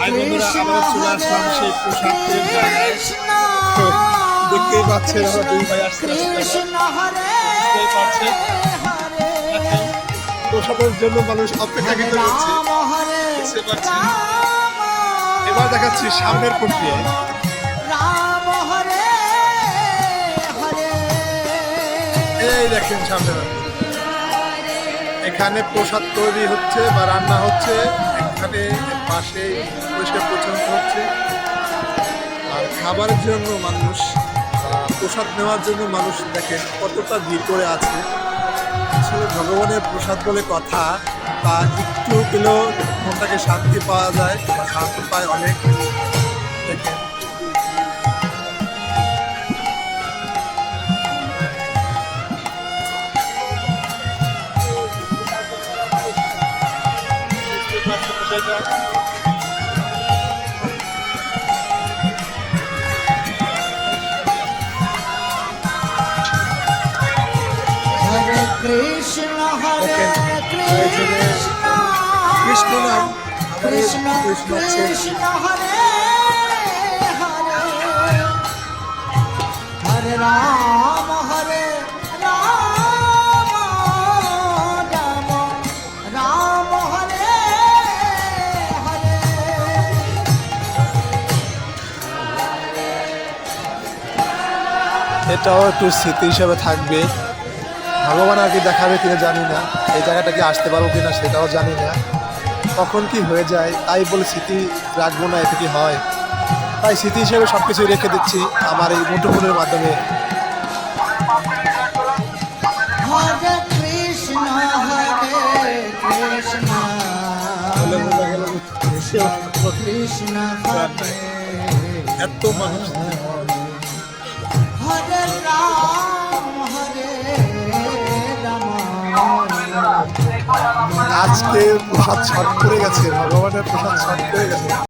ভাই বন্ধুরা আবার চলে আসলাম সেই পোশাকের জায়গায়। তো দেখতেই পাচ্ছেন আমার দুই ভাই আসছে, বুঝতেই পারছেন পোশাকের জন্য মানুষ অপেক্ষা কিন্তু করছে, বুঝতে পারছেন। এবার দেখাচ্ছি সামনের প্রক্রিয়া। এই দেখেন সামনে এখানে প্রসাদ তৈরি হচ্ছে বা রান্না হচ্ছে, এখানে পাশে পরিষ্কার পরিচ্ছন্ন হচ্ছে। আর খাবারের জন্য মানুষ, প্রসাদ নেওয়ার জন্য মানুষ দেখেন কতটা ভিড় করে আছে। আসলে ভগবানের প্রসাদ বলে কথা, তা একটু পেলেও মনটাকে শান্তি পাওয়া যায় বা শান্তি পায় অনেক। দেখেন কৃষ্ণ হরে কৃষ্ণ কৃষ্ণ নাম কৃষ্ণ কৃষ্ণ হরে হরে হরে রাম রাম রাম হরে হরে। এটাও একটু স্মৃতি হিসেবে থাকবে। ভগবান আর কি দেখাবে কিনা জানি না, এই জায়গাটা কি আসতে পারবো কিনা সেটাও জানি না, কখন কি হয়ে যায়। তাই বলে স্মৃতি রাখবো না, এতে কি হয়। তাই স্মৃতি হিসেবে সব কিছুই রেখে দিচ্ছি আমার এই মুঠোফোনের মাধ্যমে। হরে কৃষ্ণ কৃষ্ণ কৃষ্ণ হরে এত মানুষ হরে রাম আজকে প্রসাদ ছট করে গেছে, ভগবানের প্রসাদ ছট করে গেছে।